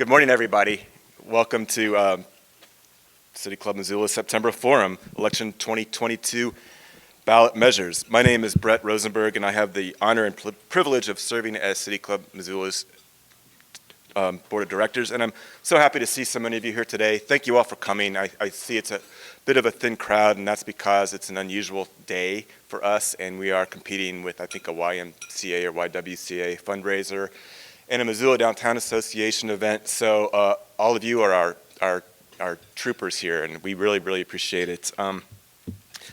Good morning, everybody. Welcome to City Club Missoula's September Forum, Election 2022 Ballot Measures. My name is Brett Rosenberg, and I have the honor and privilege of serving as City Club Missoula's Board of Directors, and I'm so happy to see so many of you here today. Thank you all for coming. I see it's a bit of a thin crowd, and that's because it's an unusual day for us, and we are competing with, I think, a YMCA or YWCA fundraiser and a Missoula Downtown Association event. So all of you are our troopers here, and we really appreciate it.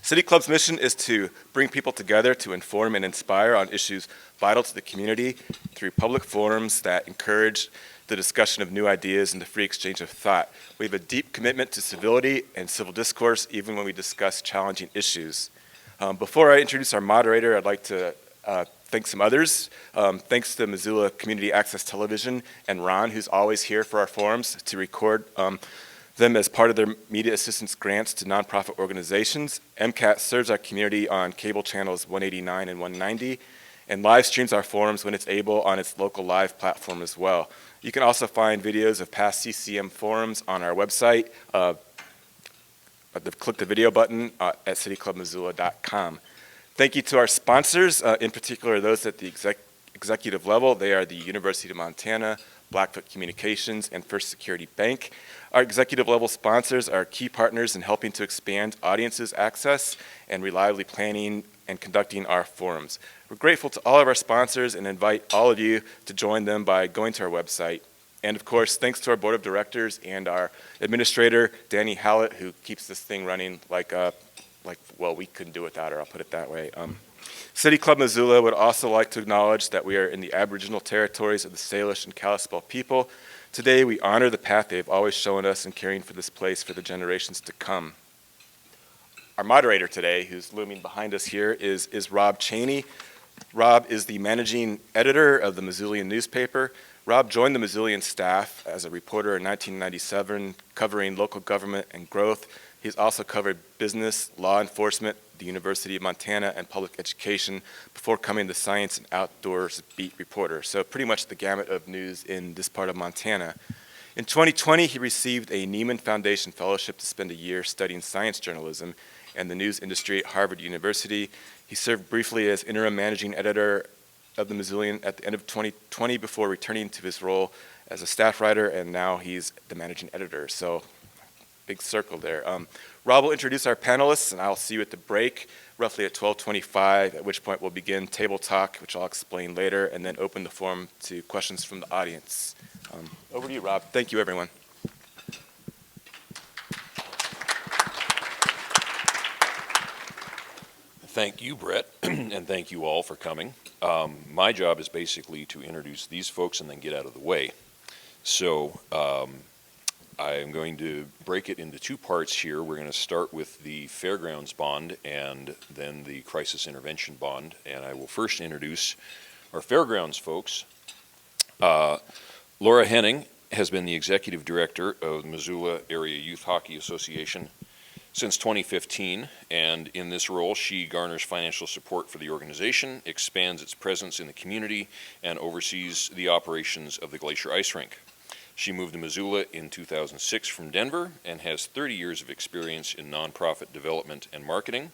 City Club's mission is to bring people together to inform and inspire on issues vital to the community through public forums that encourage the discussion of new ideas and the free exchange of thought. We have a deep commitment to civility and civil discourse, even when we discuss challenging issues. Before I introduce our moderator, I'd like to thank some others. Thanks to Missoula Community Access Television and Ron, who's always here for our forums to record them as part of their media assistance grants to nonprofit organizations. MCAT serves our community on cable channels 189 and 190 and live streams our forums when it's able on its local live platform as well. You can also find videos of past CCM forums on our website. Click the video button at cityclubmissoula.com. Thank you to our sponsors, in particular those at the executive level. They are the University of Montana, Blackfoot Communications, and First Security Bank. Our executive level sponsors are key partners in helping to expand audiences' access and reliably planning and conducting our forums. We're grateful to all of our sponsors and invite all of you to join them by going to our website. And of course, thanks to our board of directors and our administrator, Danny Hallett, who keeps this thing running well, we couldn't do without her, I'll put it that way. City Club Missoula would also like to acknowledge that we are in the Aboriginal territories of the Salish and Kalispel people. Today, we honor the path they've always shown us in caring for this place for the generations to come. Our moderator today, who's looming behind us here, is Rob Cheney. Rob is the managing editor of the Missoulian newspaper. Rob joined the Missoulian staff as a reporter in 1997, covering local government and growth. He's also covered business, law enforcement, the University of Montana, and public education before becoming the science and outdoors beat reporter. So pretty much the gamut of news in this part of Montana. In 2020, he received a Neiman Foundation Fellowship to spend a year studying science journalism and the news industry at Harvard University. He served briefly as interim managing editor of the Missoulian at the end of 2020 before returning to his role as a staff writer, and now he's the managing editor. So big circle there. Rob will introduce our panelists, and I'll see you at the break, roughly at 12:25, at which point we'll begin table talk, which I'll explain later, and then open the forum to questions from the audience. Over to you, Rob. Thank you, everyone. Thank you, Brett, and thank you all for coming. My job is basically to introduce these folks and then get out of the way. So I am going to break it into two parts here. We're going to start with the Fairgrounds Bond and then the Crisis Intervention Bond. And I will first introduce our Fairgrounds folks. Laura Henning has been the Executive Director of the Missoula Area Youth Hockey Association since 2015, and in this role she garners financial support for the organization, expands its presence in the community, and oversees the operations of the Glacier Ice Rink. She moved to Missoula in 2006 from Denver and has 30 years of experience in nonprofit development and marketing.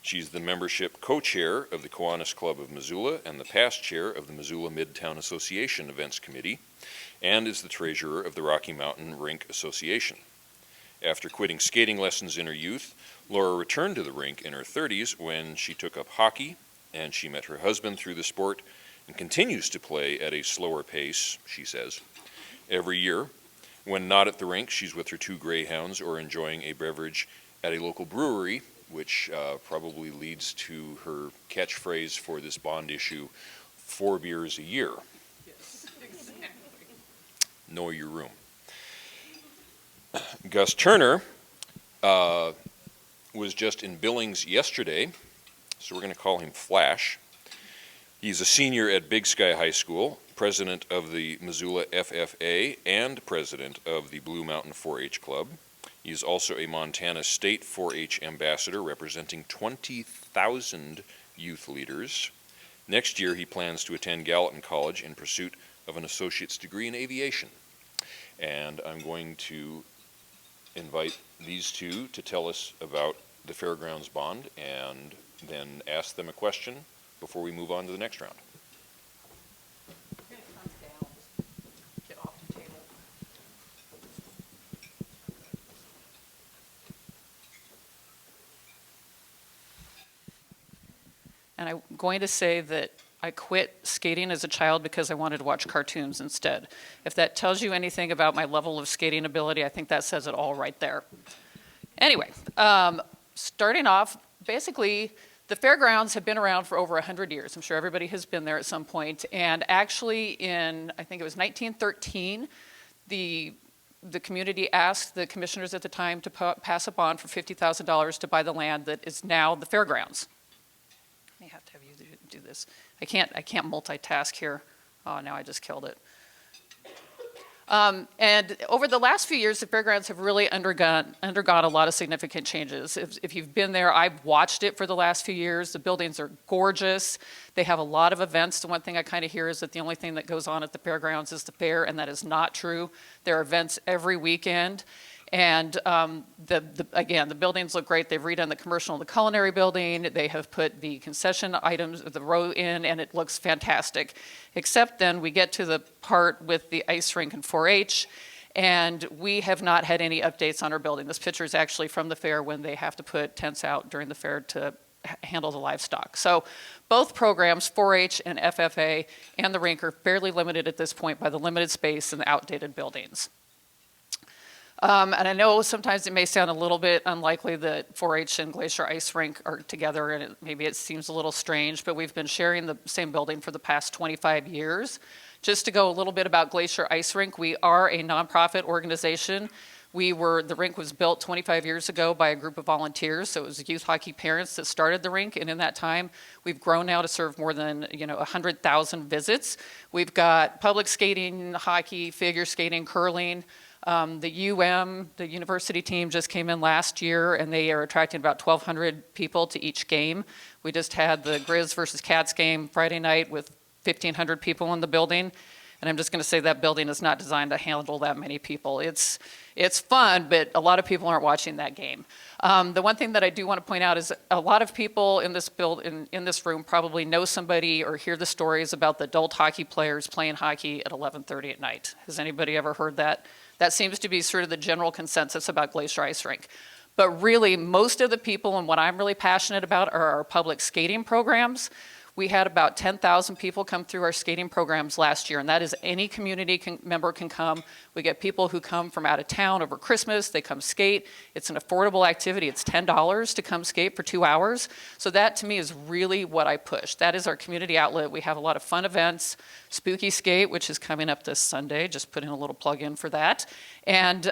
She's the membership co-chair of the Kiwanis Club of Missoula and the past chair of the Missoula Midtown Association Events Committee, and is the treasurer of the Rocky Mountain Rink Association. After quitting skating lessons in her youth, Laura returned to the rink in her 30s when she took up hockey, and she met her husband through the sport and continues to play at a slower pace, she says. Every year, when not at the rink, she's with her two greyhounds or enjoying a beverage at a local brewery, which probably leads to her catchphrase for this bond issue, 4 beers a year. Yes, exactly. Know your room. Gus Turner was just in Billings yesterday, so we're going to call him Flash. He's a senior at Big Sky High School, president of the Missoula FFA, and president of the Blue Mountain 4-H Club. He is also a Montana State 4-H ambassador representing 20,000 youth leaders. Next year, he plans to attend Gallatin College in pursuit of an associate's degree in aviation. And I'm going to invite these two to tell us about the Fairgrounds bond and then ask them a question before we move on to the next round. Get off the table. And I'm going to say that I quit skating as a child because I wanted to watch cartoons instead. If that tells you anything about my level of skating ability, I think that says it all right there. Anyway, starting off, basically, the fairgrounds have been around for over 100 years. I'm sure everybody has been there at some point. And actually in, I think it was 1913, the community asked the commissioners at the time to pass a bond for $50,000 to buy the land that is now the fairgrounds. I have to have you do this. I can't multitask here. Oh, now I just killed it. And over the last few years, the fairgrounds have really undergone a lot of significant changes. If you've been there, I've watched it for the last few years. The buildings are gorgeous. They have a lot of events. The one thing I kind of hear is that the only thing that goes on at the fairgrounds is the fair, and that is not true. There are events every weekend. And again, the buildings look great. They've redone the commercial and the culinary building. They have put the concession items, the row in, and it looks fantastic. Except then we get to the part with the ice rink and 4-H, and we have not had any updates on our building. This picture is actually from the fair when they have to put tents out during the fair to handle the livestock. So both programs, 4-H and FFA, and the rink are fairly limited at this point by the limited space and the outdated buildings. And I know sometimes it may sound a little bit unlikely that 4-H and Glacier Ice Rink are together, and maybe it seems a little strange, but we've been sharing the same building for the past 25 years. Just to go a little bit about Glacier Ice Rink, we are a nonprofit organization. The rink was built 25 years ago by a group of volunteers, so it was youth hockey parents that started the rink, and in that time, we've grown now to serve more than 100,000 visits. We've got public skating, hockey, figure skating, curling. The university team just came in last year, and they are attracting about 1,200 people to each game. We just had the Grizz versus Cats game Friday night with 1,500 people in the building, and I'm just going to say that building is not designed to handle that many people. It's fun, but a lot of people aren't watching that game. The one thing that I do want to point out is a lot of people in this in this room probably know somebody or hear the stories about the adult hockey players playing hockey at 11:30 at night. Has anybody ever heard that? That seems to be sort of the general consensus about Glacier Ice Rink. But really, most of the people, and what I'm really passionate about, are our public skating programs. We had about 10,000 people come through our skating programs last year, and that is any community member can come. We get people who come from out of town over Christmas. They come skate. It's an affordable activity. It's $10 to come skate for 2 hours. So that, to me, is really what I push. That is our community outlet. We have a lot of fun events. Spooky Skate, which is coming up this Sunday, just putting a little plug in for that. And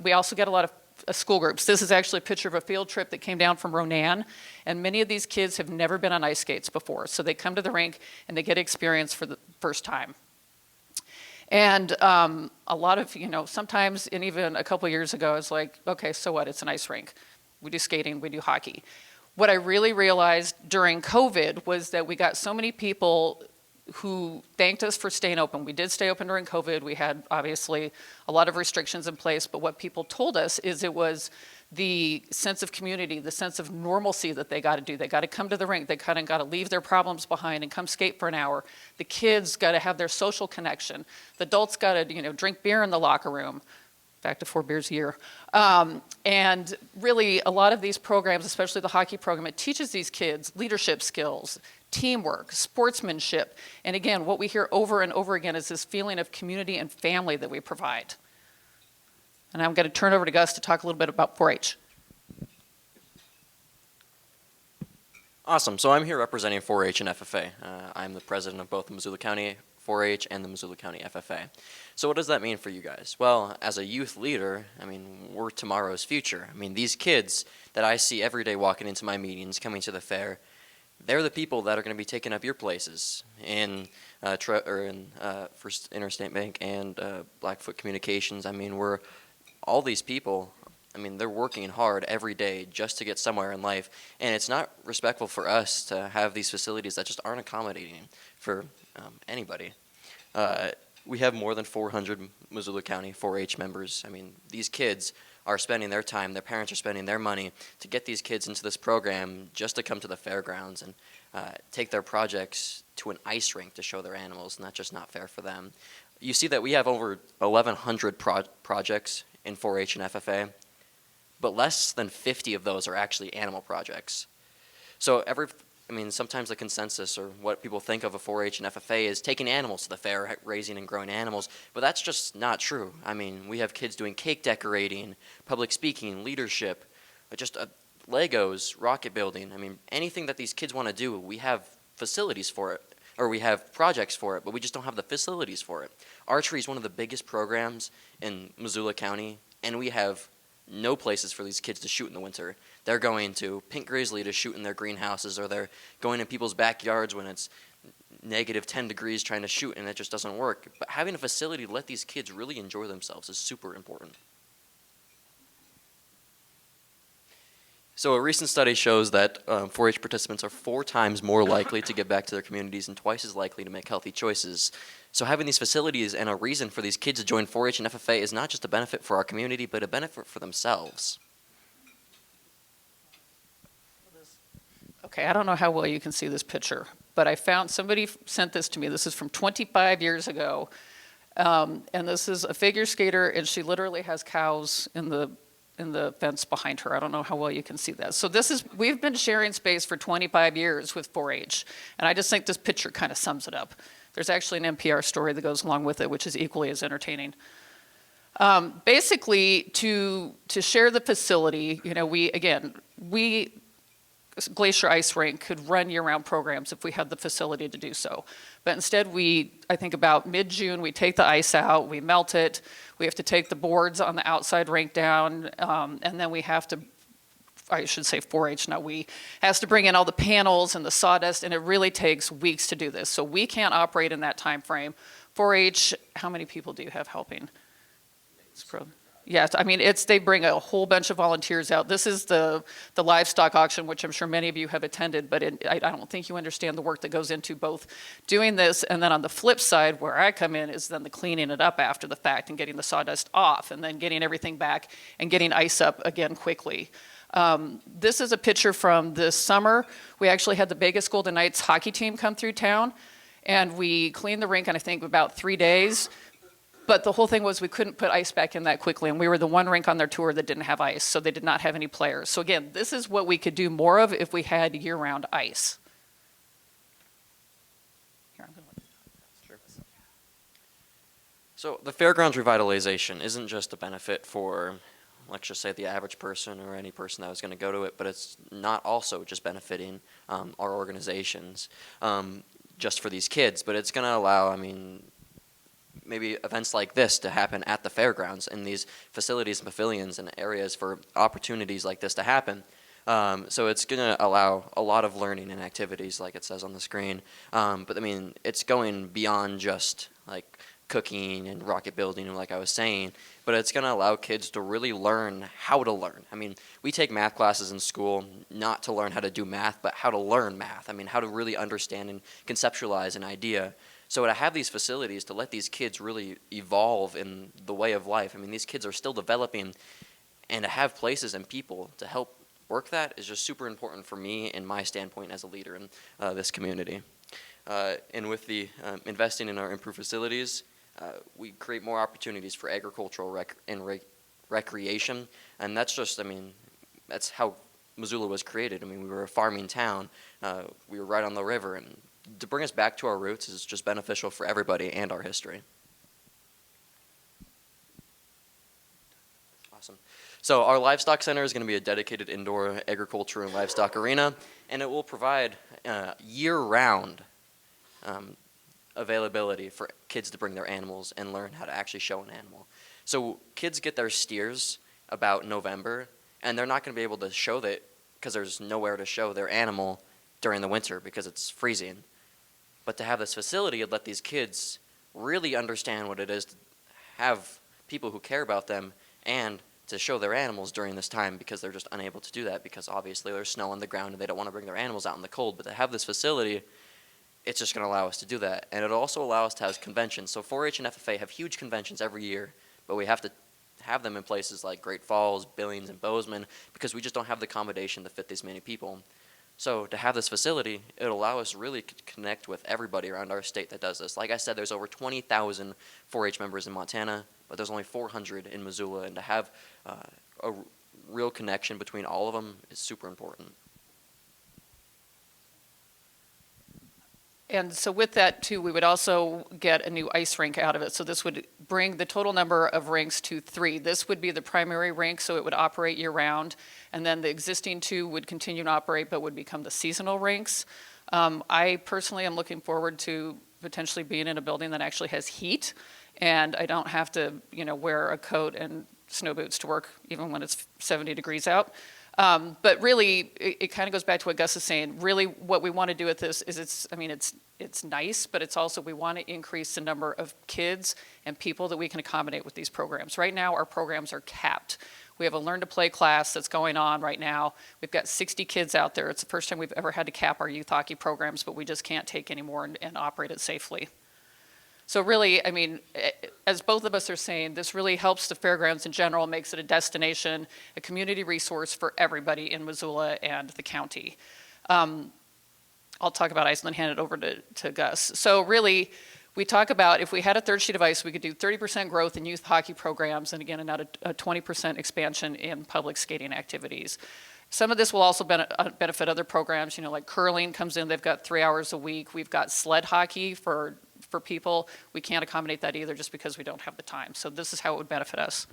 we also get a lot of school groups. This is actually a picture of a field trip that came down from Ronan, and many of these kids have never been on ice skates before, so they come to the rink and they get experience for the first time. And a lot of, sometimes, and even a couple years ago, it's like, okay, so what? It's an ice rink. We do skating, we do hockey. What I really realized during COVID was that we got so many people who thanked us for staying open. We did stay open during COVID. We had, obviously, a lot of restrictions in place, but what people told us is it was the sense of community, the sense of normalcy that they got to do. They got to come to the rink. They kind of got to leave their problems behind and come skate for an hour. The kids got to have their social connection. The adults got to, drink beer in the locker room. Back to 4 beers a year. And really, a lot of these programs, especially the hockey program, it teaches these kids leadership skills, teamwork, sportsmanship. And again, what we hear over and over again is this feeling of community and family that we provide. And I'm going to turn over to Gus to talk a little bit about 4-H. Awesome. So I'm here representing 4-H and FFA. I'm the president of both the Missoula County 4-H and the Missoula County FFA. So what does that mean for you guys? Well, as a youth leader, we're tomorrow's future. these kids that I see every day walking into my meetings, coming to the fair, they're the people that are going to be taking up your places in First Interstate Bank and Blackfoot Communications. We're all these people. They're working hard every day just to get somewhere in life, and it's not respectful for us to have these facilities that just aren't accommodating for anybody. we have more than 400 Missoula County 4-H members. I mean, these kids are spending their time, their parents are spending their money to get these kids into this program just to come to the fairgrounds and take their projects to an ice rink to show their animals, and that's just not fair for them. You see that we have over 1,100 projects in 4-H and FFA, but less than 50 of those are actually animal projects. So sometimes the consensus or what people think of a 4-H and FFA is taking animals to the fair, raising and growing animals, but that's just not true. I mean, we have kids doing cake decorating, public speaking, leadership, just Legos, rocket building. I mean, anything that these kids want to do, we have facilities for it, or we have projects for it, but we just don't have the facilities for it. Archery is one of the biggest programs in Missoula County, and we have no places for these kids to shoot in the winter. They're going to Pink Grizzly to shoot in their greenhouses, or they're going in people's backyards when it's negative 10 degrees trying to shoot, and it just doesn't work. But having a facility to let these kids really enjoy themselves is super important. So a recent study shows that 4-H participants are 4 times more likely to give back to their communities and twice as likely to make healthy choices. So having these facilities and a reason for these kids to join 4-H and FFA is not just a benefit for our community, but a benefit for themselves. Okay, I don't know how well you can see this picture, but I found somebody sent this to me. This is from 25 years ago, and this is a figure skater, and she literally has cows in the fence behind her. I don't know how well you can see that. So we've been sharing space for 25 years with 4-H, and I just think this picture kind of sums it up. There's actually an NPR story that goes along with it, which is equally as entertaining. Basically, to share the facility, we Glacier Ice Rink could run year-round programs if we had the facility to do so. But instead, I think about mid-June, we take the ice out, we melt it, we have to take the boards on the outside rink down, and then we have to, I should say 4-H, not we, has to bring in all the panels and the sawdust, and it really takes weeks to do this. So we can't operate in that time frame. 4-H, how many people do you have helping? Yes, I mean, they bring a whole bunch of volunteers out. This is the livestock auction, which I'm sure many of you have attended, but I don't think you understand the work that goes into both doing this, and then on the flip side, where I come in, is then the cleaning it up after the fact and getting the sawdust off, and then getting everything back and getting ice up again quickly. This is a picture from this summer. We actually had the Vegas Golden Knights hockey team come through town, and we cleaned the rink in, I think, about 3 days. But the whole thing was we couldn't put ice back in that quickly, and we were the one rink on their tour that didn't have ice, so they did not have any players. So again, this is what we could do more of if we had year-round ice. Here, I'm gonna So the fairgrounds revitalization isn't just a benefit for, let's just say, the average person or any person that was going to go to it, but it's not also just benefiting our organizations just for these kids, but it's going to allow, maybe events like this to happen at the fairgrounds in these facilities and pavilions and areas for opportunities like this to happen. So it's going to allow a lot of learning and activities, like it says on the screen. But it's going beyond just like cooking and rocket building, like I was saying, but it's going to allow kids to really learn how to learn. We take math classes in school not to learn how to do math, but how to learn math. How to really understand and conceptualize an idea. So to have these facilities to let these kids really evolve in the way of life, these kids are still developing, and to have places and people to help work that is just super important for me and my standpoint as a leader in this community. And with the investing in our improved facilities, we create more opportunities for agricultural recreation, and that's just, that's how Missoula was created. We were a farming town, we were right on the river, and to bring us back to our roots is just beneficial for everybody and our history. Awesome. So our livestock center is going to be a dedicated indoor agriculture and livestock arena, and it will provide year-round availability for kids to bring their animals and learn how to actually show an animal. So kids get their steers about November, and they're not going to be able to show that because there's nowhere to show their animal during the winter because it's freezing. But to have this facility and let these kids really understand what it is to have people who care about them and to show their animals during this time, because they're just unable to do that because obviously there's snow on the ground and they don't want to bring their animals out in the cold. But to have this facility it's just going to allow us to do that. And it'll also allow us to have conventions. So 4-H and FFA have huge conventions every year, but we have to have them in places like Great Falls, Billings, and Bozeman because we just don't have the accommodation to fit these many people. So to have this facility, it'll allow us really to connect with everybody around our state that does this. Like I said, there's over 20,000 4-H members in Montana, but there's only 400 in Missoula, and to have a real connection between all of them is super important. And so with that too, we would also get a new ice rink out of it. So this would bring the total number of rinks to 3. This would be the primary rink, so it would operate year round. And then the existing 2 would continue to operate, but would become the seasonal rinks. I personally am looking forward to potentially being in a building that actually has heat, and I don't have to, wear a coat and snow boots to work, even when it's 70 degrees out. But really, it kind of goes back to what Gus is saying. Really, what we want to do with this is it's nice, but it's also we want to increase the number of kids and people that we can accommodate with these programs. Right now, our programs are capped. We have a Learn to Play class that's going on right now. We've got 60 kids out there. It's the first time we've ever had to cap our youth hockey programs, but we just can't take any more and operate it safely. So really, as both of us are saying, this really helps the fairgrounds in general, makes it a destination, a community resource for everybody in Missoula and the county. I'll talk about ice and then hand it over to Gus. So really, we talk about if we had a third sheet of ice, we could do 30% growth in youth hockey programs, and again, about a 20% expansion in public skating activities. Some of this will also benefit other programs, like curling comes in, they've got 3 hours a week. We've got sled hockey for people. We can't accommodate that either just because we don't have the time. So this is how it would benefit us.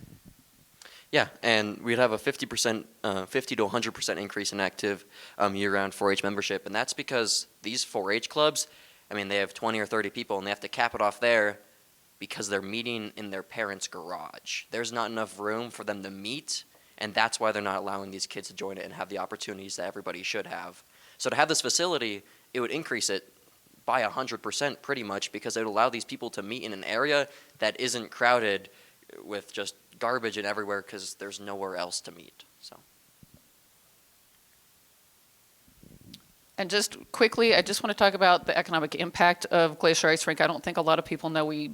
Yeah, and we'd have a 50% to 100% increase in active year-round 4-H membership, and that's because these 4-H clubs, they have 20 or 30 people, and they have to cap it off there because they're meeting in their parents' garage. There's not enough room for them to meet, and that's why they're not allowing these kids to join it and have the opportunities that everybody should have. So to have this facility, it would increase it by 100% pretty much because it would allow these people to meet in an area that isn't crowded with just garbage and everywhere because there's nowhere else to meet. So. And just quickly, I just want to talk about the economic impact of Glacier Ice Rink. I don't think a lot of people know we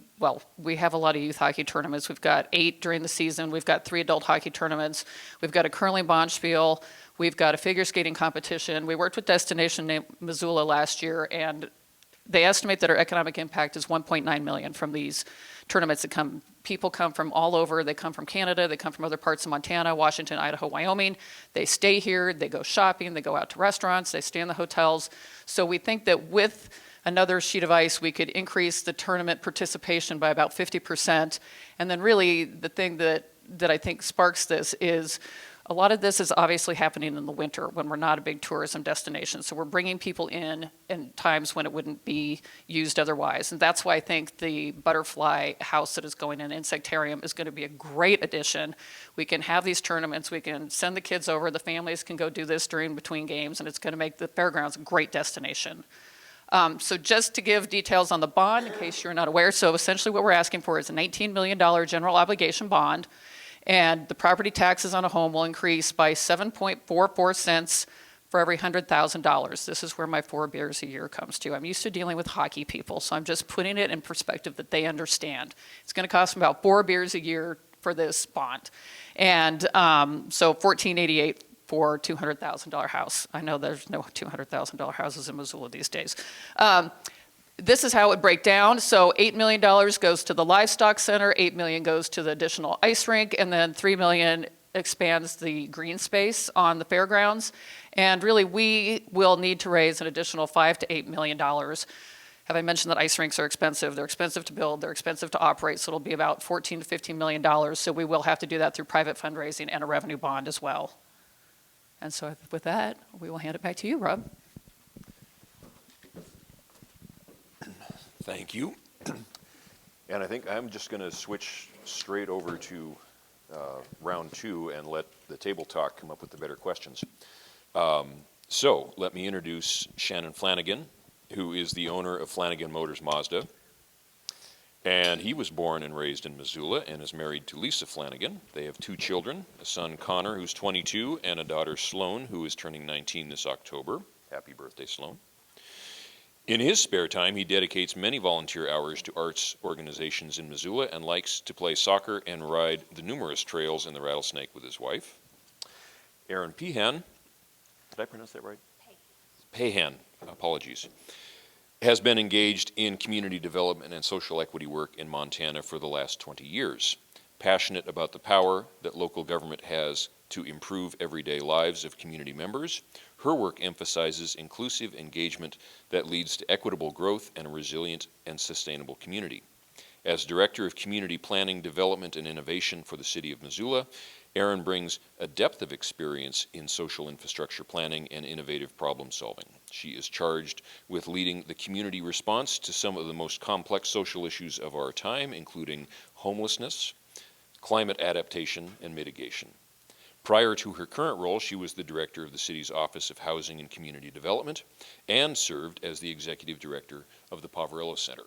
have a lot of youth hockey tournaments. We've got 8 during the season. We've got 3 adult hockey tournaments. We've got a curling bonspiel. We've got a figure skating competition. We worked with Destination named Missoula last year, and they estimate that our economic impact is $1.9 million from these tournaments that come. People come from all over. They come from Canada. They come from other parts of Montana, Washington, Idaho, Wyoming. They stay here. They go shopping. They go out to restaurants. They stay in the hotels. So we think that with another sheet of ice, we could increase the tournament participation by about 50%. And then really the thing that I think sparks this is a lot of this is obviously happening in the winter when we're not a big tourism destination. So we're bringing people in times when it wouldn't be used otherwise. And that's why I think the butterfly house that is going in, Insectarium, is going to be a great addition. We can have these tournaments. We can send the kids over. The families can go do this during between games, and it's going to make the fairgrounds a great destination. So just to give details on the bond, in case you're not aware, so essentially what we're asking for is a $19 million general obligation bond. And the property taxes on a home will increase by 7.44 cents for every $100,000. This is where my 4 beers a year comes to. I'm used to dealing with hockey people, so I'm just putting it in perspective that they understand. It's going to cost them about 4 beers a year for this bond. And so $1,488 for a $200,000 house. I know there's no $200,000 houses in Missoula these days. This is how it would break down. So $8 million goes to the livestock center, $8 million goes to the additional ice rink, and then $3 million expands the green space on the fairgrounds. And really, we will need to raise an additional $5 to $8 million. Have I mentioned that ice rinks are expensive? They're expensive to build, they're expensive to operate, so it'll be about $14 to $15 million. So we will have to do that through private fundraising and a revenue bond as well. And so with that, we will hand it back to you, Rob. Thank you. And I think I'm just going to switch straight over to round 2 and let the table talk come up with the better questions. So let me introduce Shannon Flanagan, who is the owner of Flanagan Motors Mazda. And he was born and raised in Missoula and is married to Lisa Flanagan. They have 2 children, a son Connor, who's 22, and a daughter Sloan, who is turning 19 this October. Happy birthday, Sloan. In his spare time, he dedicates many volunteer hours to arts organizations in Missoula and likes to play soccer and ride the numerous trails in the Rattlesnake with his wife. Aaron Pehan, did I pronounce that right? Pehan, apologies, has been engaged in community development and social equity work in Montana for the last 20 years. Passionate about the power that local government has to improve everyday lives of community members, her work emphasizes inclusive engagement that leads to equitable growth and a resilient and sustainable community. As Director of Community Planning, Development, and Innovation for the City of Missoula, Erin brings a depth of experience in social infrastructure planning and innovative problem solving. She is charged with leading the community response to some of the most complex social issues of our time, including homelessness, climate adaptation, and mitigation. Prior to her current role, she was the director of the city's Office of Housing and Community Development and served as the executive director of the Poverello Center.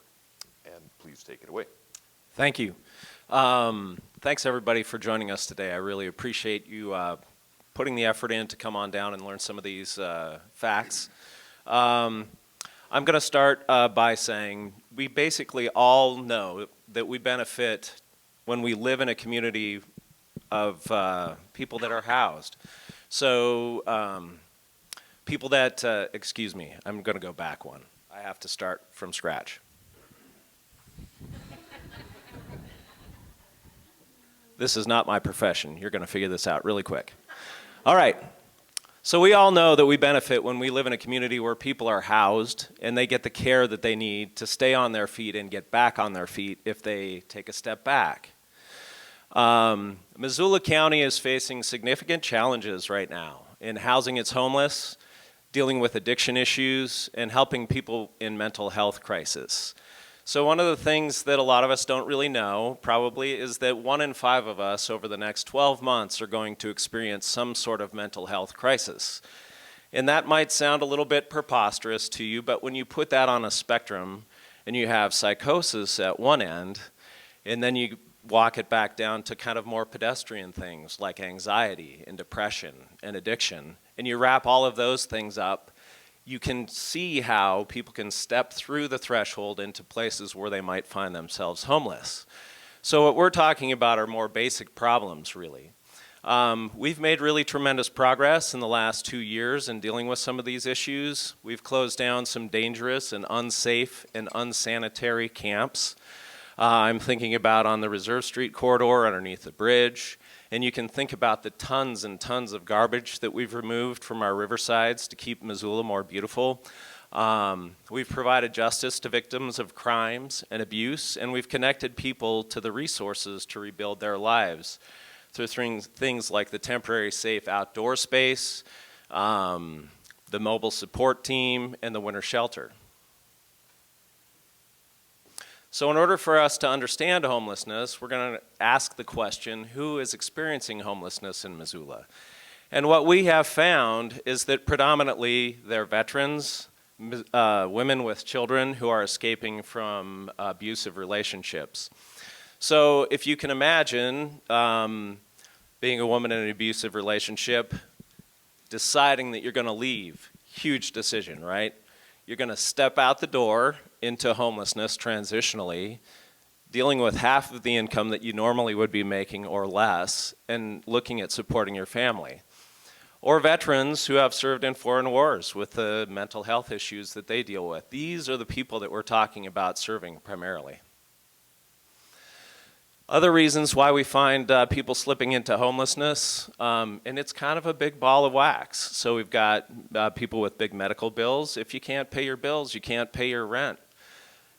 And please take it away. Thank you. Thanks everybody for joining us today. I really appreciate you putting the effort in to come on down and learn some of these facts. I'm going to start by saying we basically all know that we benefit when we live in a community of people that are housed. So people that, excuse me, I'm going to go back one. I have to start from scratch. This is not my profession. You're going to figure this out really quick. All right. So we all know that we benefit when we live in a community where people are housed and they get the care that they need to stay on their feet and get back on their feet if they take a step back. Missoula County is facing significant challenges right now in housing its homeless, dealing with addiction issues, and helping people in mental health crisis. So one of the things that a lot of us don't really know probably is that 1 in 5 of us over the next 12 months are going to experience some sort of mental health crisis. And that might sound a little bit preposterous to you, but when you put that on a spectrum and you have psychosis at one end, and then you walk it back down to kind of more pedestrian things like anxiety and depression and addiction, and you wrap all of those things up, you can see how people can step through the threshold into places where they might find themselves homeless. So what we're talking about are more basic problems, really. We've made really tremendous progress in the last 2 years in dealing with some of these issues. We've closed down some dangerous and unsafe and unsanitary camps. I'm thinking about on the Reserve Street corridor underneath the bridge. And you can think about the tons and tons of garbage that we've removed from our riversides to keep Missoula more beautiful. We've provided justice to victims of crimes and abuse, and we've connected people to the resources to rebuild their lives through things like the temporary safe outdoor space, the mobile support team, and the winter shelter. So in order for us to understand homelessness, we're going to ask the question, who is experiencing homelessness in Missoula? And what we have found is that predominantly they're veterans, women with children who are escaping from abusive relationships. So if you can imagine being a woman in an abusive relationship, deciding that you're going to leave, huge decision, right? You're going to step out the door into homelessness transitionally, dealing with half of the income that you normally would be making or less, and looking at supporting your family. Or veterans who have served in foreign wars with the mental health issues that they deal with. These are the people that we're talking about serving primarily. Other reasons why we find people slipping into homelessness, and it's kind of a big ball of wax. So we've got people with big medical bills. If you can't pay your bills, you can't pay your rent.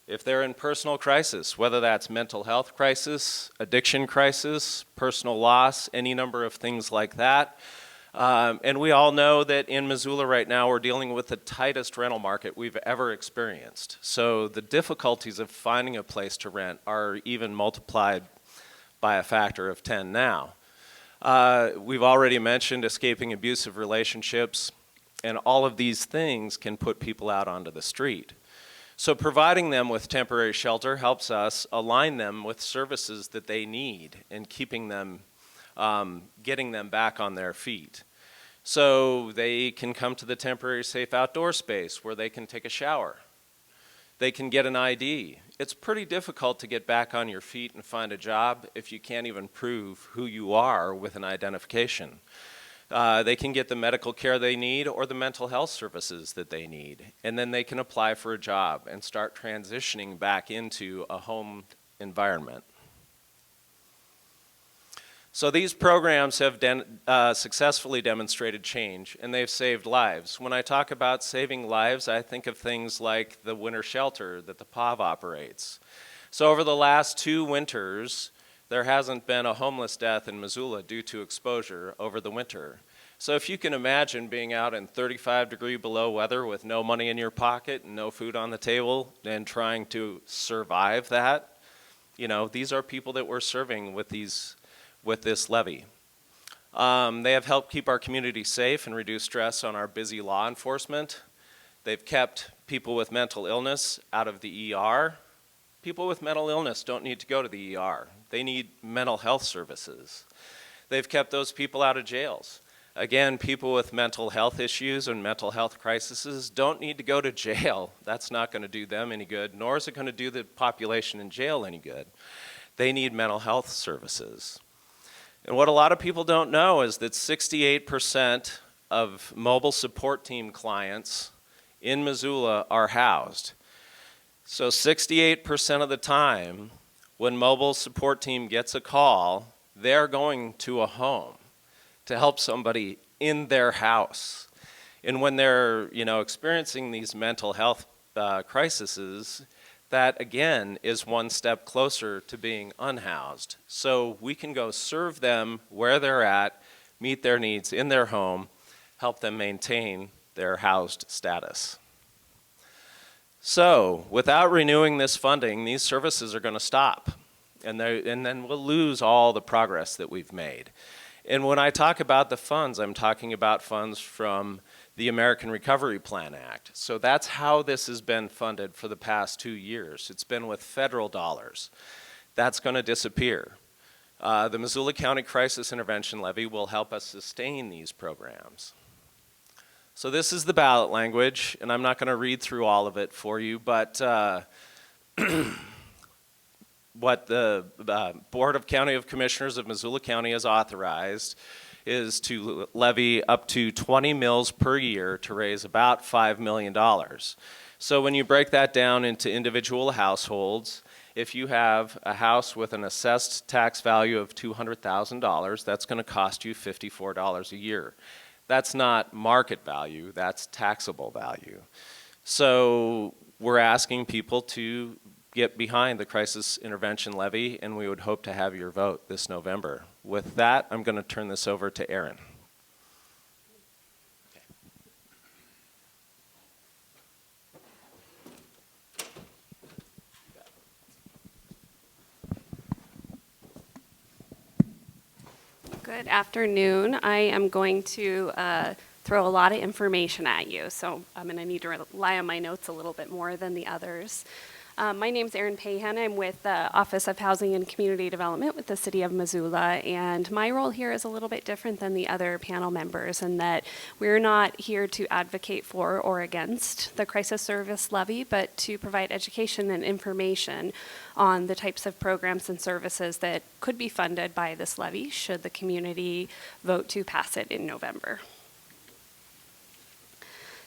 If they're in personal crisis, whether that's mental health crisis, addiction crisis, personal loss, any number of things like that. And we all know that in Missoula right now we're dealing with the tightest rental market we've ever experienced. So the difficulties of finding a place to rent are even multiplied by a factor of 10 now. We've already mentioned escaping abusive relationships, and all of these things can put people out onto the street. So providing them with temporary shelter helps us align them with services that they need and keeping them, getting them back on their feet. So they can come to the temporary safe outdoor space where they can take a shower, They can get an ID. It's pretty difficult to get back on your feet and find a job if you can't even prove who you are with an identification. They can get the medical care they need or the mental health services that they need. And then they can apply for a job and start transitioning back into a home environment. So these programs have successfully demonstrated change, and they've saved lives. When I talk about saving lives, I think of things like the winter shelter that the POV operates. So over the last 2 winters, there hasn't been a homeless death in Missoula due to exposure over the winter. So if you can imagine being out in 35-degree below weather with no money in your pocket and no food on the table and trying to survive that, you know, these are people that we're serving with this levy. They have helped keep our community safe and reduce stress on our busy law enforcement. They've kept people with mental illness out of the ER. People with mental illness don't need to go to the ER. They need mental health services. They've kept those people out of jails. Again, people with mental health issues and mental health crises don't need to go to jail. That's not going to do them any good, nor is it going to do the population in jail any good. They need mental health services. And what a lot of people don't know is that 68% of mobile support team clients in Missoula are housed. So 68% of the time, when mobile support team gets a call, they're going to a home to help somebody in their house. And when they're, experiencing these mental health crises, that again is one step closer to being unhoused. So we can go serve them where they're at, meet their needs in their home, help them maintain their housed status. So without renewing this funding, these services are going to stop, and then we'll lose all the progress that we've made. And when I talk about the funds, I'm talking about funds from the American Recovery Plan Act. So that's how this has been funded for the past 2 years. It's been with federal dollars. That's going to disappear. The Missoula County Crisis Intervention Levy will help us sustain these programs. So this is the ballot language, and I'm not going to read through all of it for you, but what the Board of County of Commissioners of Missoula County has authorized is to levy up to 20 mills per year to raise about $5 million. So when you break that down into individual households, if you have a house with an assessed tax value of $200,000, that's going to cost you $54 a year. That's not market value, that's taxable value. So we're asking people to get behind the crisis intervention levy, and we would hope to have your vote this November. With that, I'm going to turn this over to Aaron. Good afternoon. I am going to throw a lot of information at you, so I'm going to need to rely on my notes a little bit more than the others. My name is Erin Pahan. I'm with the Office of Housing and Community Development with the City of Missoula, and my role here is a little bit different than the other panel members in that we're not here to advocate for or against the crisis service levy, but to provide education and information on the types of programs and services that could be funded by this levy should the community vote to pass it in November.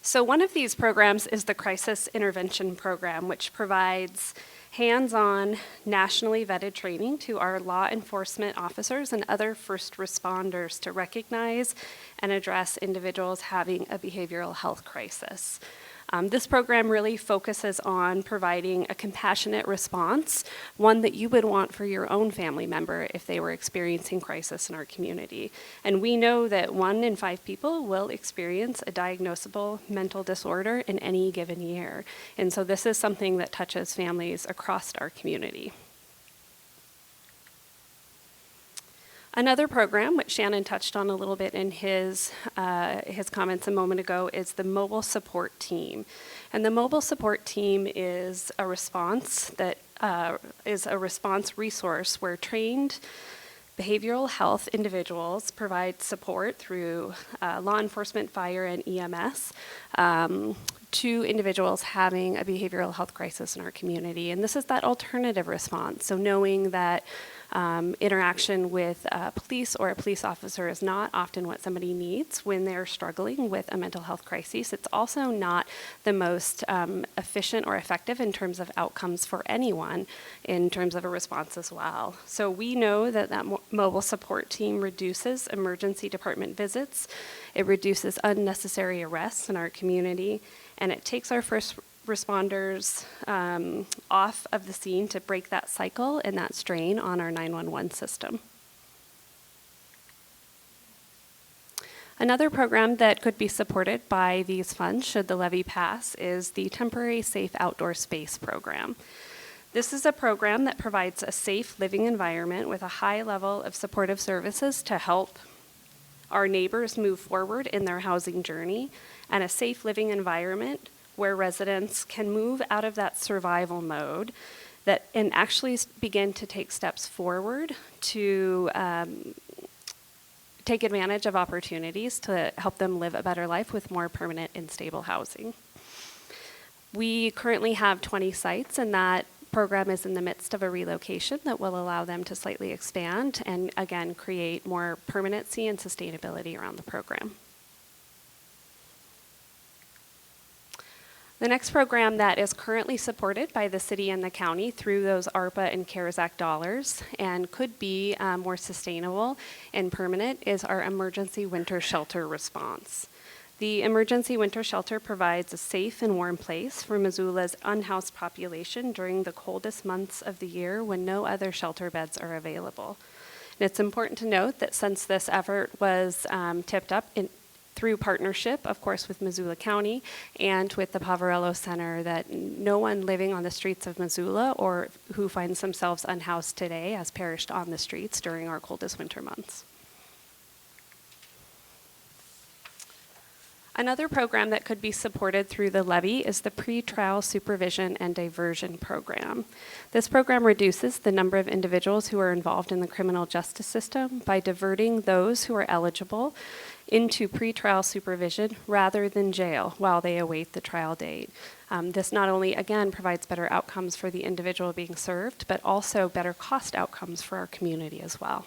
So one of these programs is the Crisis Intervention Program, which provides hands-on, nationally vetted training to our law enforcement officers and other first responders to recognize and address individuals having a behavioral health crisis. This program really focuses on providing a compassionate response, one that you would want for your own family member if they were experiencing crisis in our community. And we know that 1 in 5 people will experience a diagnosable mental disorder in any given year. And so this is something that touches families across our community. Another program, which Shannon touched on a little bit in his comments a moment ago, is the Mobile Support Team. And the Mobile Support Team is a response resource where trained behavioral health individuals provide support through law enforcement, fire, and EMS to individuals having a behavioral health crisis in our community. And this is that alternative response. So knowing that interaction with police or a police officer is not often what somebody needs when they're struggling with a mental health crisis. It's also not the most efficient or effective in terms of outcomes for anyone in terms of a response as well. So we know that that mobile support team reduces emergency department visits, it reduces unnecessary arrests in our community, and it takes our first responders off of the scene to break that cycle and that strain on our 911 system. Another program that could be supported by these funds, should the levy pass, is the Temporary Safe Outdoor Space program. This is a program that provides a safe living environment with a high level of supportive services to help our neighbors move forward in their housing journey, and a safe living environment where residents can move out of that survival mode and actually begin to take steps forward to take advantage of opportunities to help them live a better life with more permanent and stable housing. We currently have 20 sites, and that program is in the midst of a relocation that will allow them to slightly expand and, again, create more permanency and sustainability around the program. The next program that is currently supported by the city and the county through those ARPA and CARES Act dollars and could be more sustainable and permanent is our emergency winter shelter response. The emergency winter shelter provides a safe and warm place for Missoula's unhoused population during the coldest months of the year when no other shelter beds are available. And it's important to note that since this effort was tipped up through partnership, of course, with Missoula County and with the Poverello Center, that no one living on the streets of Missoula or who finds themselves unhoused today has perished on the streets during our coldest winter months. Another program that could be supported through the levy is the Pretrial Supervision and Diversion Program. This program reduces the number of individuals who are involved in the criminal justice system by diverting those who are eligible into pretrial supervision rather than jail while they await the trial date. This not only, again, provides better outcomes for the individual being served, but also better cost outcomes for our community as well.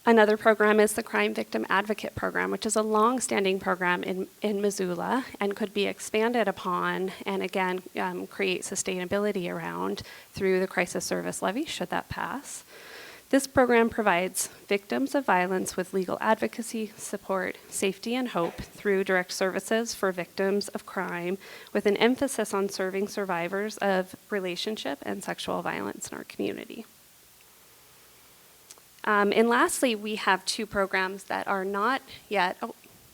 Another program is the Crime Victim Advocate Program, which is a long-standing program in Missoula and could be expanded upon and, again, create sustainability around through the Crisis Service Levy, should that pass. This program provides victims of violence with legal advocacy, support, safety, and hope through direct services for victims of crime, with an emphasis on serving survivors of relationship and sexual violence in our community. And lastly, we have two programs that are not yet,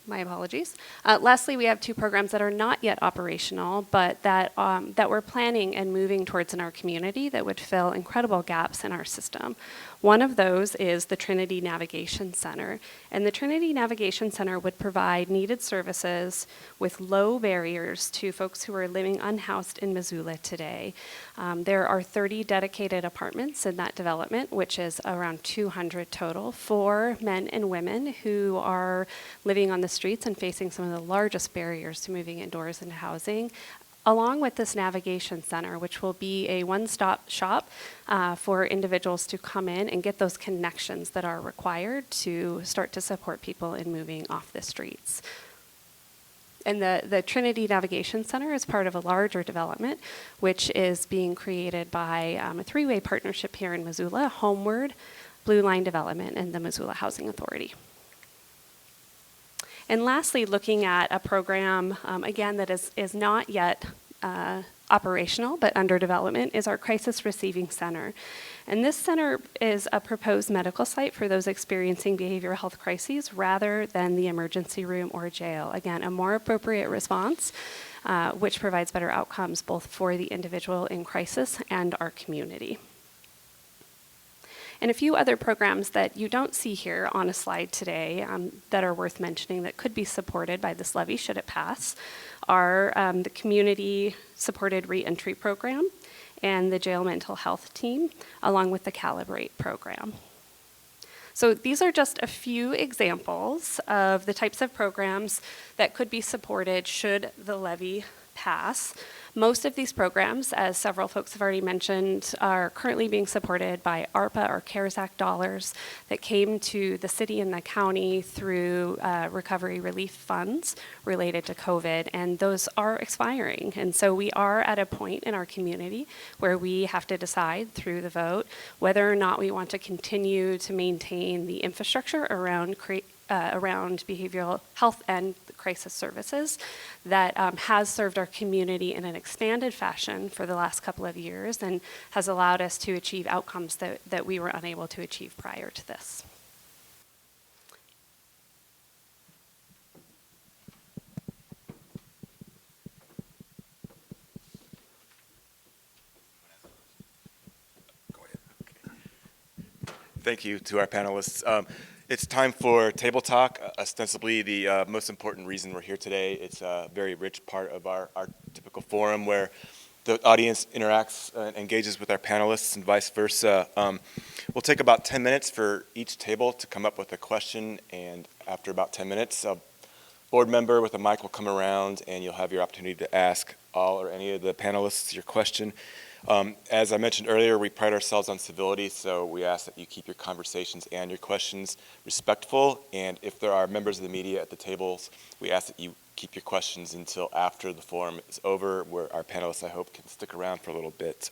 my apologies. Lastly, we have two programs that are not yet operational, but that we're planning and moving towards in our community that would fill incredible gaps in our system. One of those is the Trinity Navigation Center. And the Trinity Navigation Center would provide needed services with low barriers to folks who are living unhoused in Missoula today. There are 30 dedicated apartments in that development, which is around 200 total, for men and women who are living on the streets and facing some of the largest barriers to moving indoors into housing, along with this navigation center, which will be a one-stop shop for individuals to come in and get those connections that are required to start to support people in moving off the streets. And the Trinity Navigation Center is part of a larger development, which is being created by a three-way partnership here in Missoula: Homeward, Blue Line Development, and the Missoula Housing Authority. And lastly, looking at a program, again, that is not yet operational but under development, is our Crisis Receiving Center. And this center is a proposed medical site for those experiencing behavioral health crises rather than the emergency room or jail. Again, a more appropriate response, which provides better outcomes both for the individual in crisis and our community. And a few other programs that you don't see here on a slide today that are worth mentioning that could be supported by this levy should it pass are the Community Supported Reentry Program and the Jail Mental Health Team, along with the Calibrate program. So these are just a few examples of the types of programs that could be supported should the levy pass. Most of these programs, as several folks have already mentioned, are currently being supported by ARPA or CARES Act dollars that came to the city and the county through recovery relief funds related to COVID, and those are expiring. And so we are at a point in our community where we have to decide through the vote whether or not we want to continue to maintain the infrastructure around behavioral health and crisis services that has served our community in an expanded fashion for the last couple of years and has allowed us to achieve outcomes that we were unable to achieve prior to this. Thank you to our panelists. It's time for table talk, ostensibly the most important reason we're here today. It's a very rich part of our typical forum where the audience interacts and engages with our panelists and vice versa. We'll take about 10 minutes for each table to come up with a question, and after about 10 minutes, a board member with a mic will come around and you'll have your opportunity to ask all or any of the panelists your question. As I mentioned earlier, we pride ourselves on civility, so we ask that you keep your conversations and your questions respectful, and if there are members of the media at the tables, we ask that you keep your questions until after the forum is over, where our panelists, I hope, can stick around for a little bit.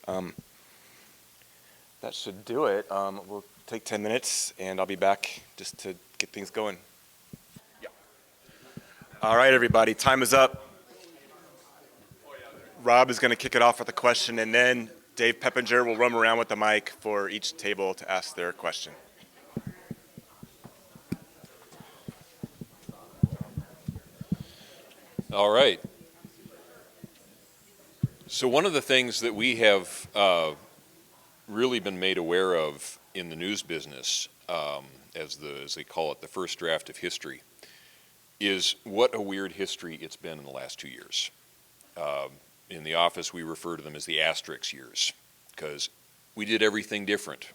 That should do it. We'll take 10 minutes, and I'll be back just to get things going. Yeah. All right, everybody, time is up. Rob is going to kick it off with a question, and then Dave Peppinger will roam around with the mic for each table to ask their question. All right. So one of the things that we have really been made aware of in the news business, as they call it, the first draft of history, is what a weird history it's been in the last 2 years. In the office, we refer to them as the asterisk years, because we did everything different.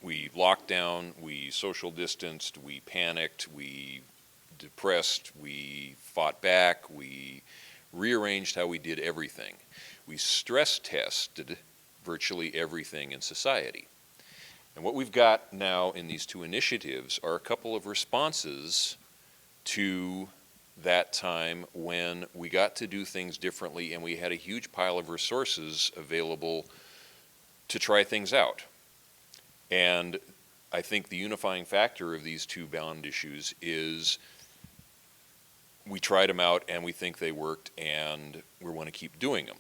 We locked down, we social distanced, we panicked, we depressed, we fought back, we rearranged how we did everything. We stress tested virtually everything in society. And what we've got now in these two initiatives are a couple of responses to that time when we got to do things differently and we had a huge pile of resources available to try things out. And I think the unifying factor of these two bond issues is we tried them out and we think they worked and we want to keep doing them.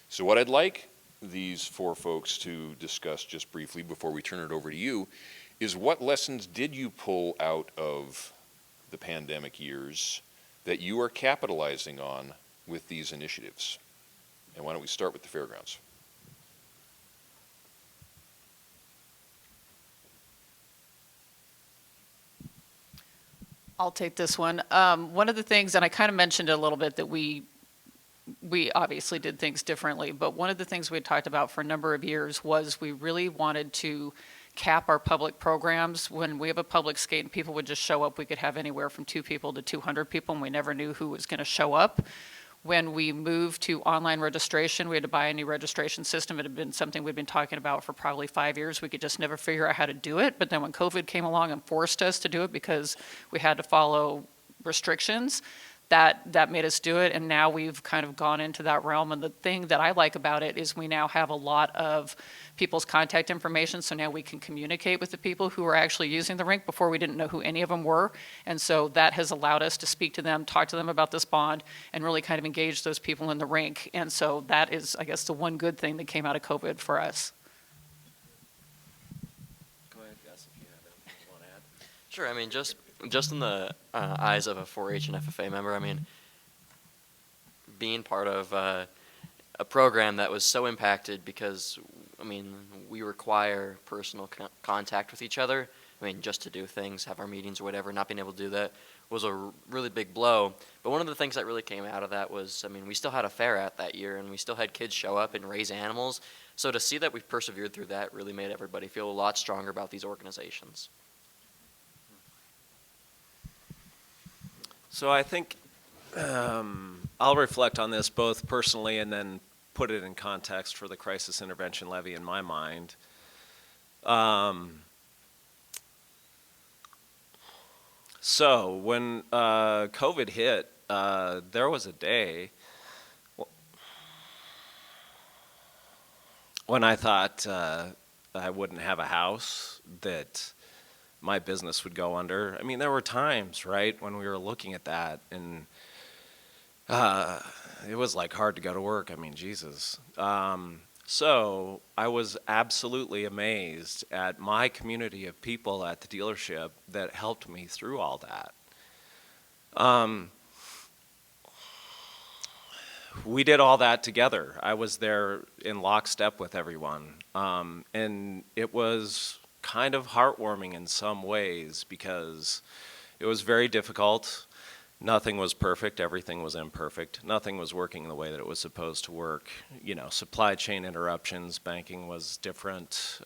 So what I'd like these four folks to discuss just briefly before we turn it over to you is what lessons did you pull out of the pandemic years that you are capitalizing on with these initiatives? And why don't we start with the fairgrounds? I'll take this one. One of the things, and I kind of mentioned it a little bit, that we obviously did things differently, but one of the things we had talked about for a number of years was we really wanted to cap our public programs. When we have a public skate and people would just show up, we could have anywhere from 2 people to 200 people, and we never knew who was going to show up. When we moved to online registration, we had to buy a new registration system. It had been something we'd been talking about for probably 5 years. We could just never figure out how to do it. But then when COVID came along and forced us to do it because we had to follow restrictions, that made us do it, and now we've kind of gone into that realm. And the thing that I like about it is we now have a lot of people's contact information, so now we can communicate with the people who are actually using the rink. Before, we didn't know who any of them were, and so that has allowed us to speak to them, talk to them about this bond, and really kind of engage those people in the rink. And so that is, I guess, the one good thing that came out of COVID for us. Go ahead, Gus, if you have anything you want to add. Sure, I mean, just in the eyes of a 4-H and FFA member, I mean, being part of a program that was so impacted because, I mean, we require personal contact with each other. I mean, just to do things, have our meetings or whatever, not being able to do that was a really big blow. But one of the things that really came out of that was, I mean, we still had a fair at that year, and we still had kids show up and raise animals. So to see that we persevered through that really made everybody feel a lot stronger about these organizations. So I think I'll reflect on this both personally and then put it in context for the crisis intervention levy in my mind. So when COVID hit, there was a day when I thought I wouldn't have a house, that my business would go under. I mean, there were times, right, when we were looking at that, and it was like hard to go to work. I mean, Jesus. So I was absolutely amazed at my community of people at the dealership that helped me through all that. We did all that together. I was there in lockstep with everyone. And it was kind of heartwarming in some ways because it was very difficult. Nothing was perfect. Everything was imperfect. Nothing was working the way that it was supposed to work. You know, supply chain interruptions, banking was different.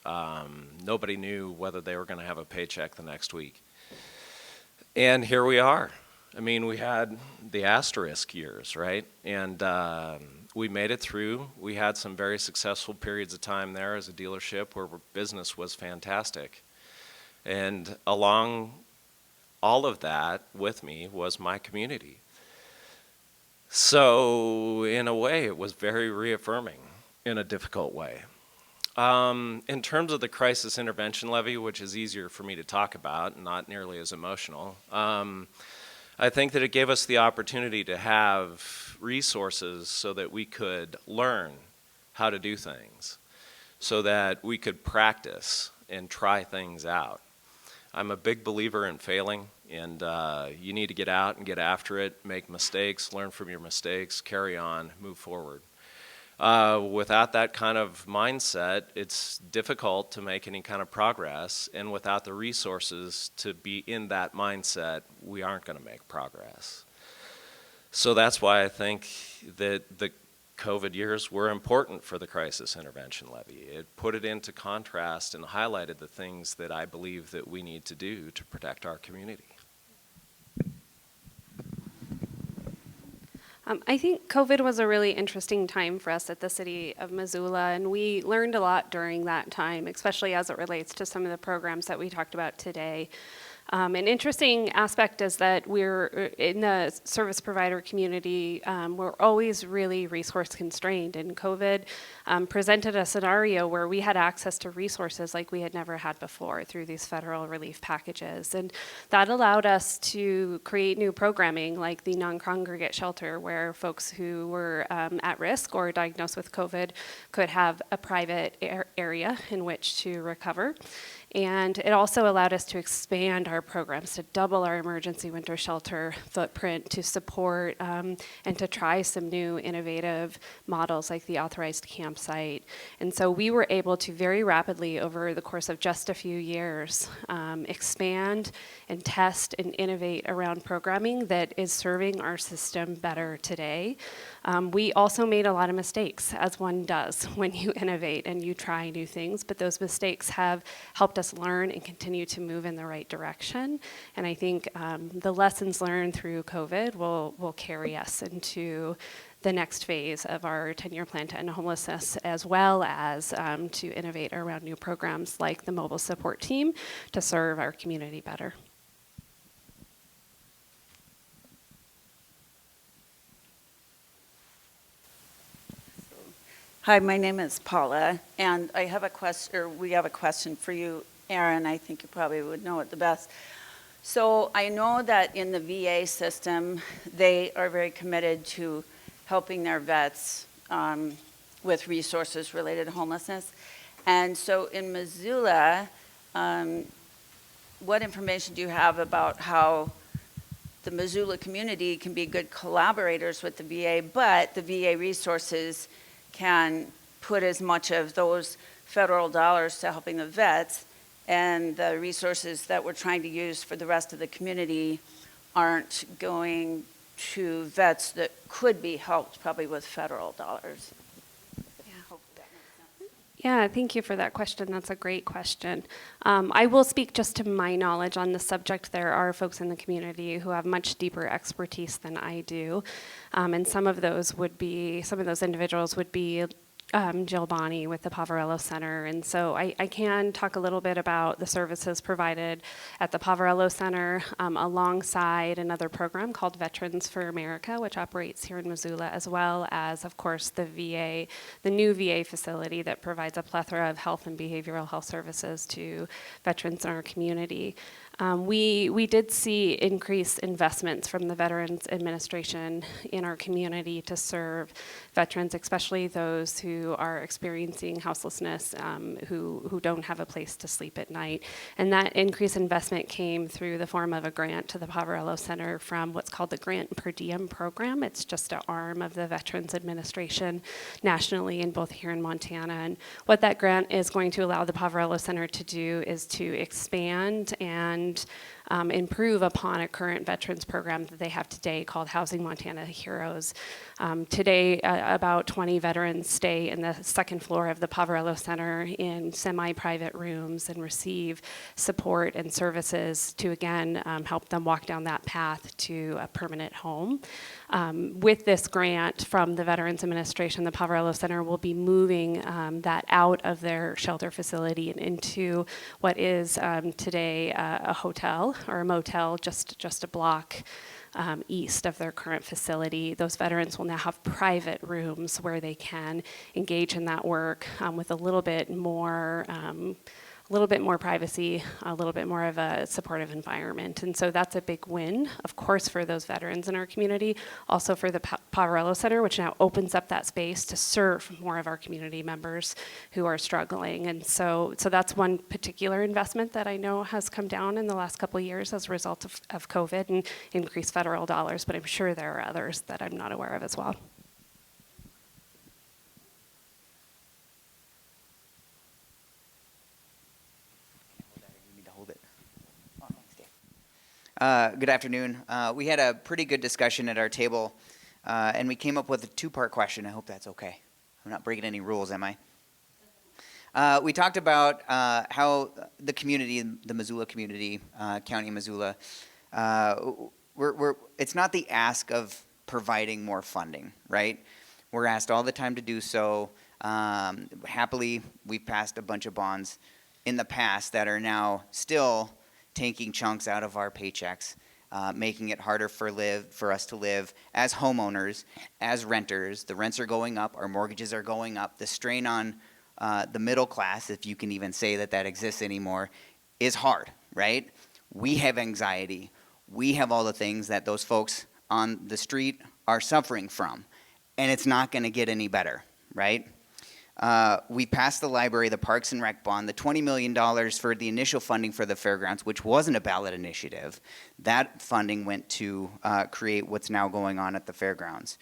Nobody knew whether they were going to have a paycheck the next week. And here we are. I mean, we had the asterisk years, right? And we made it through. We had some very successful periods of time there as a dealership where business was fantastic. And along all of that with me was my community. So in a way, it was very reaffirming in a difficult way. In terms of the crisis intervention levy, which is easier for me to talk about, not nearly as emotional, I think that it gave us the opportunity to have resources so that we could learn how to do things, so that we could practice and try things out. I'm a big believer in failing, and you need to get out and get after it, make mistakes, learn from your mistakes, carry on, move forward. Without that kind of mindset, it's difficult to make any kind of progress, and without the resources to be in that mindset, we aren't going to make progress. So that's why I think that the COVID years were important for the crisis intervention levy. It put it into contrast and highlighted the things that I believe that we need to do to protect our community. I think COVID was a really interesting time for us at the city of Missoula, and we learned a lot during that time, especially as it relates to some of the programs that we talked about today. An interesting aspect is that we're in the service provider community, we're always really resource constrained, and COVID presented a scenario where we had access to resources like we had never had before through these federal relief packages, and that allowed us to create new programming like the non-congregate shelter, where folks who were at risk or diagnosed with COVID could have a private area in which to recover. And it also allowed us to expand our programs, to double our emergency winter shelter footprint, to support and to try some new innovative models like the authorized campsite. And so we were able to very rapidly, over the course of just a few years, expand and test and innovate around programming that is serving our system better today. We also made a lot of mistakes, as one does when you innovate and you try new things, but those mistakes have helped us learn and continue to move in the right direction. And I think the lessons learned through COVID will carry us into the next phase of our 10-year plan to end homelessness, as well as to innovate around new programs like the mobile support team to serve our community better. Hi, my name is Paula, and I have a question, or we have a question for you, Aaron. I think you probably would know it the best. So I know that in the VA system, they are very committed to helping their vets with resources related to homelessness. And so in Missoula, what information do you have about how the Missoula community can be good collaborators with the VA, but the VA resources can put as much of those federal dollars to helping the vets, and the resources that we're trying to use for the rest of the community aren't going to vets that could be helped probably with federal dollars? Yeah. Hope that makes sense. Yeah, thank you for that question. That's a great question. I will speak just to my knowledge on the subject. There are folks in the community who have much deeper expertise than I do, and some of those individuals would be Jill Bonney with the Poverello Center. And so I can talk a little bit about the services provided at the Poverello Center alongside another program called Veterans for America, which operates here in Missoula, as well as, of course, the new VA facility that provides a plethora of health and behavioral health services to veterans in our community. We did see increased investments from the Veterans Administration in our community to serve veterans, especially those who are experiencing houselessness, who don't have a place to sleep at night. And that increased investment came through the form of a grant to the Poverello Center from what's called the Grant Per Diem program. It's just an arm of the Veterans Administration nationally and both here in Montana. And what that grant is going to allow the Poverello Center to do is to expand and improve upon a current veterans program that they have today called Housing Montana Heroes. Today, about 20 veterans stay in the second floor of the Poverello Center in semi-private rooms and receive support and services to, again, help them walk down that path to a permanent home. With this grant from the Veterans Administration, the Poverello Center will be moving that out of their shelter facility and into what is today a hotel or a motel just a block east of their current facility. Those veterans will now have private rooms where they can engage in that work with a little bit more privacy, a little bit more of a supportive environment. And so that's a big win, of course, for those veterans in our community, also for the Poverello Center, which now opens up that space to serve more of our community members who are struggling. And so that's one particular investment that I know has come down in the last couple of years as a result of COVID and increased federal dollars, but I'm sure there are others that I'm not aware of as well. Good afternoon. We had a pretty good discussion at our table, and we came up with a two-part question. I hope that's okay. I'm not breaking any rules, am I? We talked about how the community, the Missoula community, County of Missoula, it's not the ask of providing more funding, right? We're asked all the time to do so. Happily, we've passed a bunch of bonds in the past that are now still taking chunks out of our paychecks, making it harder for us to live as homeowners, as renters. The rents are going up, our mortgages are going up. The strain on the middle class, if you can even say that exists anymore, is hard, right? We have anxiety. We have all the things that those folks on the street are suffering from, and it's not going to get any better, right? We passed the library, the Parks and Rec bond, the $20 million for the initial funding for the fairgrounds, which wasn't a ballot initiative. That funding went to create what's now going on at the fairgrounds.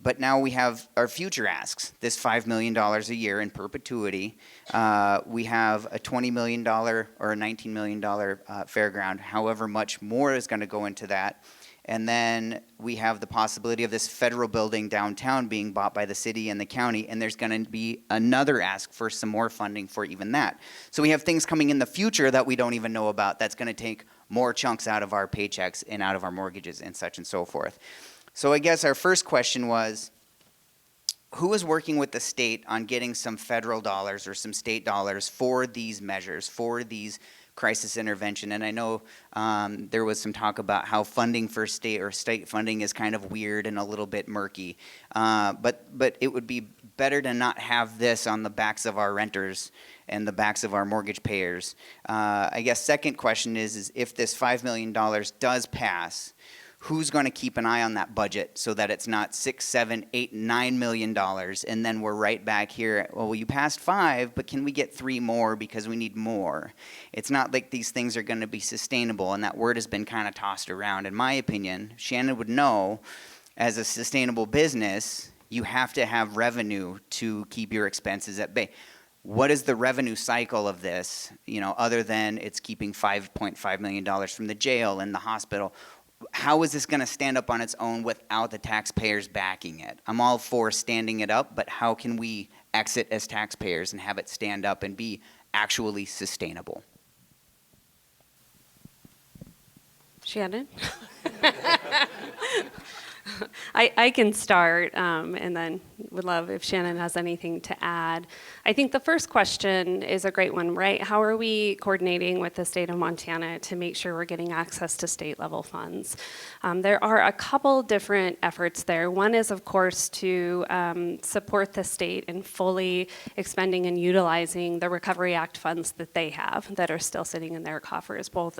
But now we have our future asks, this $5 million a year in perpetuity. We have a $20 million or a $19 million fairground, however much more is going to go into that. And then we have the possibility of this federal building downtown being bought by the city and the county, and there's going to be another ask for some more funding for even that. So we have things coming in the future that we don't even know about that's going to take more chunks out of our paychecks and out of our mortgages and such and so forth. So I guess our first question was, who is working with the state on getting some federal dollars or some state dollars for these measures, for these crisis intervention? And I know there was some talk about how funding for state funding is kind of weird and a little bit murky. But it would be better to not have this on the backs of our renters and the backs of our mortgage payers. I guess second question is if this $5 million does pass, who's going to keep an eye on that budget so that it's not $6, $7, $8, $9 million, and then we're right back here, well, you passed 5, but can we get 3 more because we need more? It's not like these things are going to be sustainable, and that word has been kind of tossed around. In my opinion, Shannon would know, as a sustainable business, you have to have revenue to keep your expenses at bay. What is the revenue cycle of this, other than it's keeping $5.5 million from the jail and the hospital? How is this going to stand up on its own without the taxpayers backing it? I'm all for standing it up, but how can we exit as taxpayers and have it stand up and be actually sustainable. Shannon? I can start, and then would love if Shannon has anything to add. I think the first question is a great one, right? How are we coordinating with the state of Montana to make sure we're getting access to state level funds? There are a couple different efforts there. One is, of course, to support the state in fully expending and utilizing the Recovery Act funds that they have that are still sitting in their coffers, both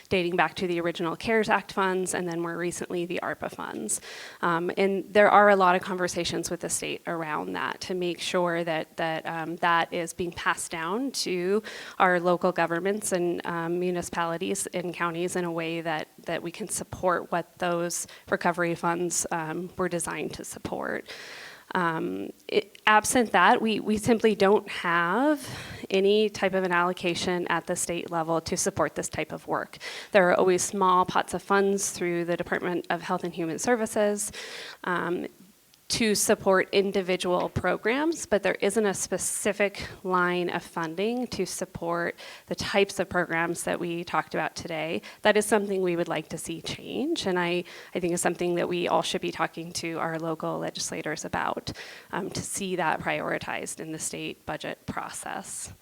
dating back to the original CARES Act funds and then more recently the ARPA funds. And there are a lot of conversations with the state around that to make sure that that is being passed down to our local governments and municipalities and counties in a way that we can support what those recovery funds were designed to support. Absent that, we simply don't have any type of an allocation at the state level to support this type of work. There are always small pots of funds through the Department of Health and Human Services to support individual programs, but there isn't a specific line of funding to support the types of programs that we talked about today. That is something we would like to see change, and I think it's something that we all should be talking to our local legislators about to see that prioritized in the state budget process.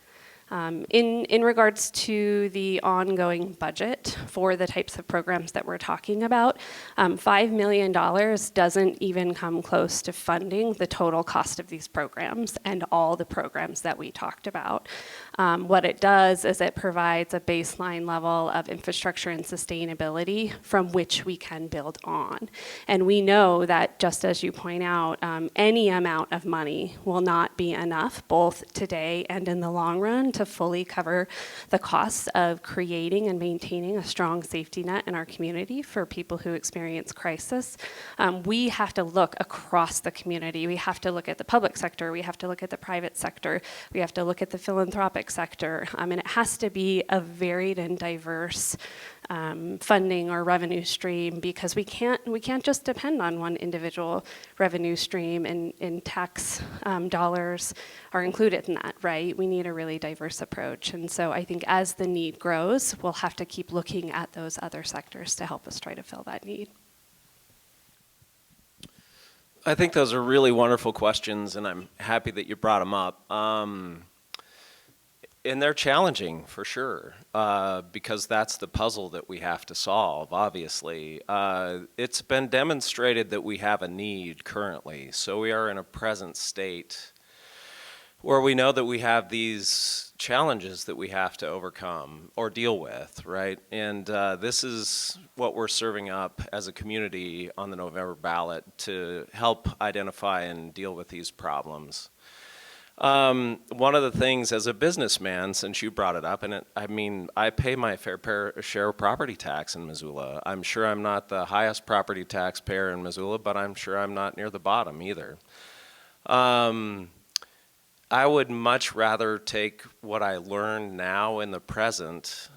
In regards to the ongoing budget for the types of programs that we're talking about, $5 million doesn't even come close to funding the total cost of these programs and all the programs that we talked about. What it does is it provides a baseline level of infrastructure and sustainability from which we can build on. And we know that, just as you point out, any amount of money will not be enough, both today and in the long run, to fully cover the costs of creating and maintaining a strong safety net in our community for people who experience crisis. We have to look across the community. We have to look at the public sector. We have to look at the private sector. We have to look at the philanthropic sector. And it has to be a varied and diverse funding or revenue stream, because we can't just depend on one individual revenue stream, and tax dollars are included in that, right? We need a really diverse approach. And so I think as the need grows, we'll have to keep looking at those other sectors to help us try to fill that need. I think those are really wonderful questions, and I'm happy that you brought them up. And they're challenging, for sure, because that's the puzzle that we have to solve, obviously. It's been demonstrated that we have a need currently, so we are in a present state where we know that we have these challenges that we have to overcome or deal with, right? And this is what we're serving up as a community on the November ballot to help identify and deal with these problems. One of the things as a businessman, since you brought it up, and I pay my fair share of property tax in Missoula. I'm sure I'm not the highest property taxpayer in Missoula, but I'm sure I'm not near the bottom either. I would much rather take what I learned now in the present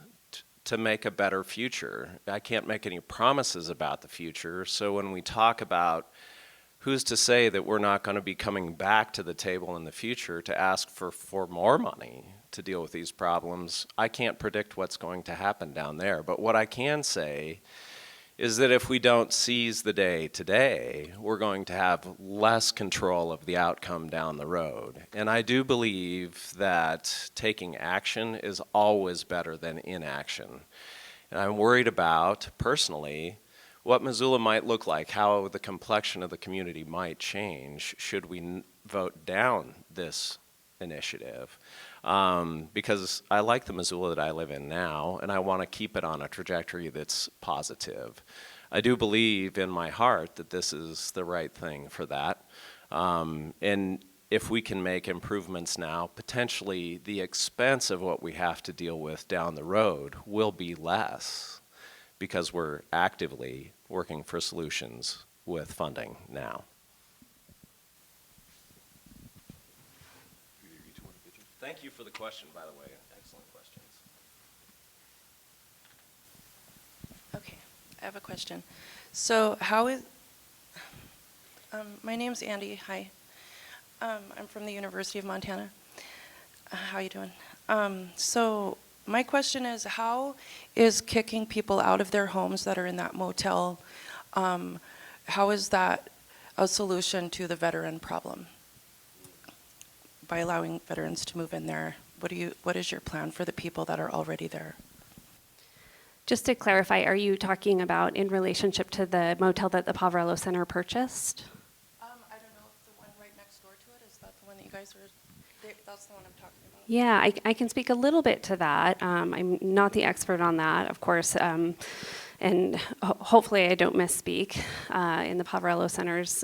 to make a better future. I can't make any promises about the future, so when we talk about who's to say that we're not going to be coming back to the table in the future to ask for more money to deal with these problems? I can't predict what's going to happen down there. But what I can say is that if we don't seize the day today, we're going to have less control of the outcome down the road. And I do believe that taking action is always better than inaction. And I'm worried about, personally, what Missoula might look like, how the complexion of the community might change should we vote down this initiative. Because I like the Missoula that I live in now, and I want to keep it on a trajectory that's positive. I do believe in my heart that this is the right thing for that. And if we can make improvements now, potentially the expense of what we have to deal with down the road will be less, because we're actively working for solutions with funding now. Thank you for the question, by the way. Excellent questions. Okay, I have a question. So how is, my name's Andy, hi. I'm from the University of Montana. How you doing? So my question is, how is kicking people out of their homes that are in that motel, how is that a solution to the veteran problem? By allowing veterans to move in there, what is your plan for the people that are already there? Just to clarify, are you talking about in relationship to the motel that the Poverello Center purchased? I don't know if the one right next door to it, is that the one that you guys are, that's the one I'm talking about. Yeah, I can speak a little bit to that. I'm not the expert on that, of course, and hopefully I don't misspeak in the Poverello Center's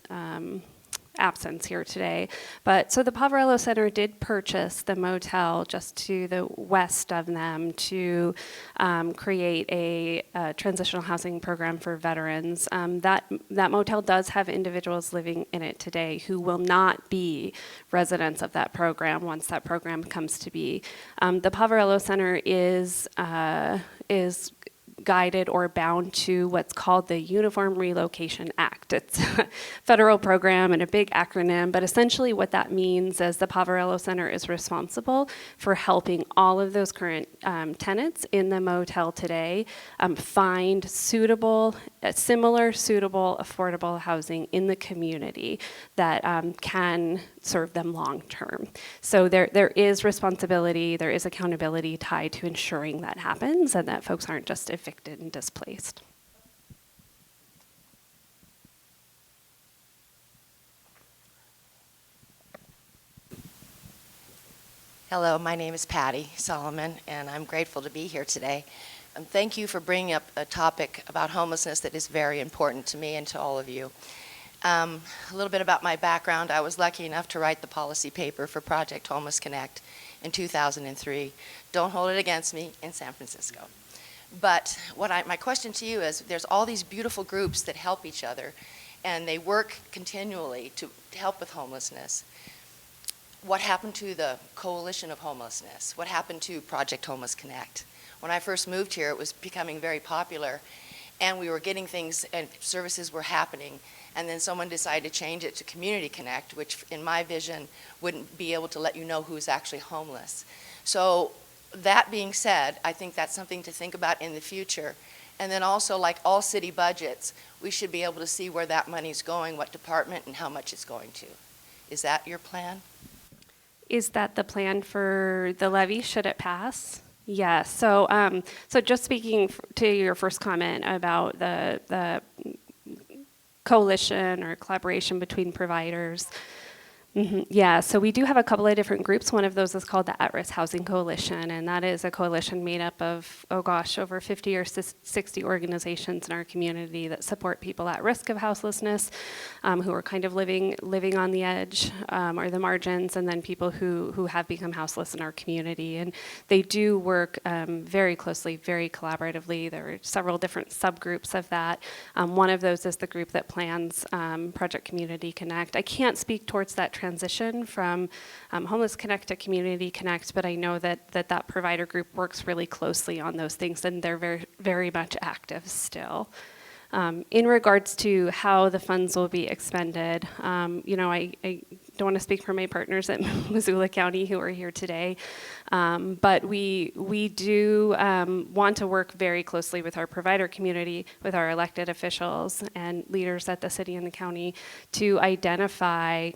absence here today. But so the Poverello Center did purchase the motel just to the west of them to create a transitional housing program for veterans. That motel does have individuals living in it today who will not be residents of that program once that program comes to be. The Poverello Center is guided or bound to what's called the Uniform Relocation Act. It's a federal program and a big acronym, but essentially what that means is the Poverello Center is responsible for helping all of those current tenants in the motel today find suitable, similar, suitable, affordable housing in the community that can serve them long term. So there is responsibility, there is accountability tied to ensuring that happens and that folks aren't just evicted and displaced. Hello, my name is Patty Solomon, and I'm grateful to be here today. Thank you for bringing up a topic about homelessness that is very important to me and to all of you. A little bit about my background. I was lucky enough to write the policy paper for Project Homeless Connect in 2003. Don't hold it against me, in San Francisco. But my question to you is, there's all these beautiful groups that help each other, and they work continually to help with homelessness. What happened to the Coalition of Homelessness? What happened to Project Homeless Connect? When I first moved here, it was becoming very popular, and we were getting things and services were happening. And then someone decided to change it to Community Connect, which in my vision wouldn't be able to let you know who's actually homeless. So that being said, I think that's something to think about in the future. And then also, like all city budgets, we should be able to see where that money's going, what department, and how much it's going to. Is that your plan? Is that the plan for the levy, should it pass? Yeah, so just speaking to your first comment about the coalition or collaboration between providers. Yeah, so we do have a couple of different groups. One of those is called the At-Risk Housing Coalition, and that is a coalition made up of, over 50 or 60 organizations in our community that support people at risk of houselessness, who are kind of living on the edge or the margins, and then people who have become houseless in our community. And they do work very closely, very collaboratively. There are several different subgroups of that. One of those is the group that plans Project Community Connect. I can't speak towards that transition from Homeless Connect to Community Connect, but I know that provider group works really closely on those things, and they're very, very much active still. In regards to how the funds will be expended, I don't want to speak for my partners at Missoula County who are here today, but we do want to work very closely with our provider community, with our elected officials and leaders at the city and the county to identify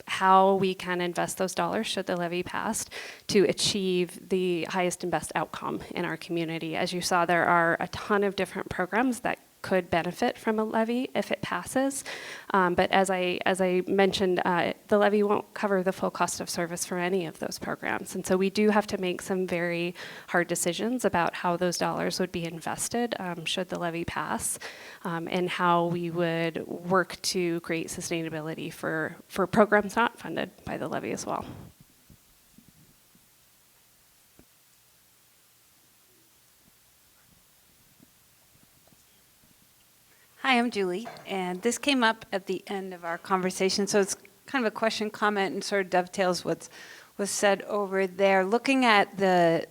how we can invest those dollars, should the levy pass, to achieve the highest and best outcome in our community. As you saw, there are a ton of different programs that could benefit from a levy if it passes. But as I mentioned, the levy won't cover the full cost of service for any of those programs. And so we do have to make some very hard decisions about how those dollars would be invested should the levy pass, and how we would work to create sustainability for programs not funded by the levy as well. Hi, I'm Julie, and this came up at the end of our conversation, so it's kind of a question, comment, and sort of dovetails what was said over there. Looking at the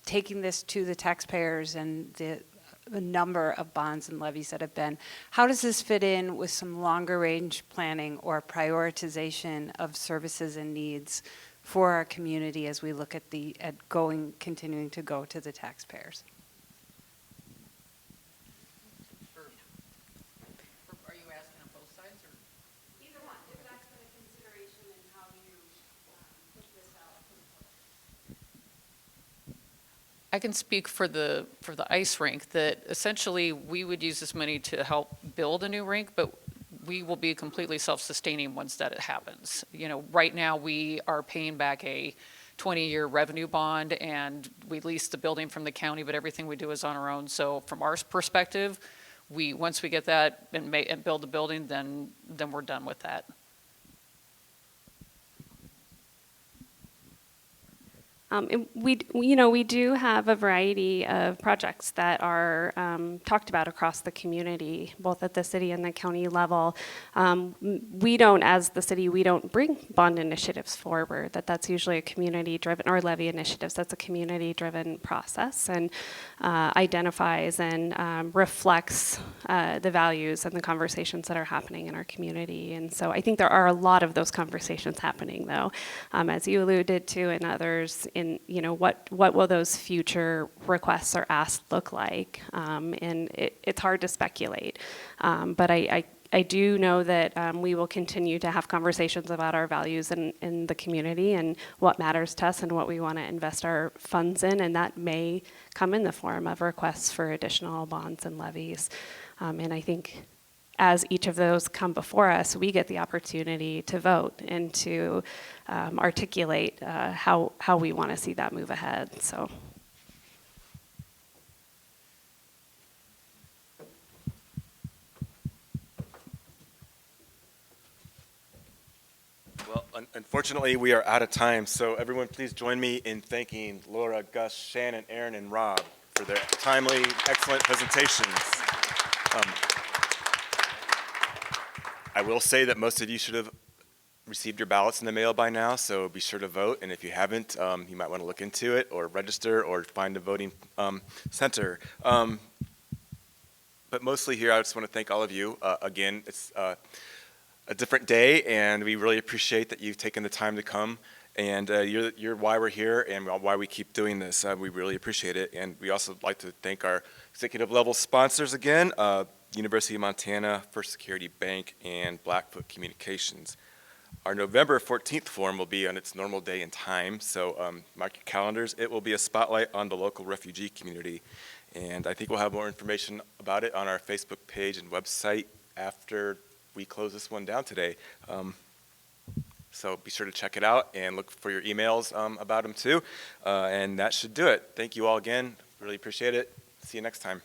taking this to the taxpayers and the the number of bonds and levies that have been. How does this fit in with some longer range planning or prioritization of services and needs for our community as we look at continuing to go to the taxpayers? Are you asking on both sides or? Either one, if that's been a consideration in how you put this out. I can speak for the ice rink that essentially we would use this money to help build a new rink, but we will be completely self-sustaining once that it happens. You know, right now we are paying back a 20-year revenue bond and we lease the building from the county, but everything we do is on our own. So from our perspective, once we get that and build the building, then we're done with that. And we do have a variety of projects that are talked about across the community, both at the city and the county level. We don't, as the city, we don't bring bond initiatives forward. That's usually a community-driven, or levy initiatives. That's a community-driven process and identifies and reflects the values and the conversations that are happening in our community. And so I think there are a lot of those conversations happening, though, as you alluded to, and others. In what will those future requests or asks look like, and it's hard to speculate, but I do know that we will continue to have conversations about our values in the community and what matters to us and what we want to invest our funds in, and that may come in the form of requests for additional bonds and levies, and I think as each of those come before us, we get the opportunity to vote and to articulate how we want to see that move ahead. So. Well, unfortunately, we are out of time, so everyone please join me in thanking Laura, Gus, Shannon, Aaron, and Rob for their timely, excellent presentations. I will say that most of you should have received your ballots in the mail by now, so be sure to vote, and if you haven't, you might want to look into it or register or find a voting center. But mostly here, I just want to thank all of you. Again, it's a different day, and we really appreciate that you've taken the time to come, and you're why we're here and why we keep doing this. We really appreciate it, and we also like to thank our executive level sponsors again, University of Montana, First Security Bank, and Blackfoot Communications. Our November 14th forum will be on its normal day and time, so mark your calendars. It will be a spotlight on the local refugee community, and I think we'll have more information about it on our Facebook page and website after we close this one down today. So be sure to check it out and look for your emails about them too, and that should do it. Thank you all again. Really appreciate it. See you next time.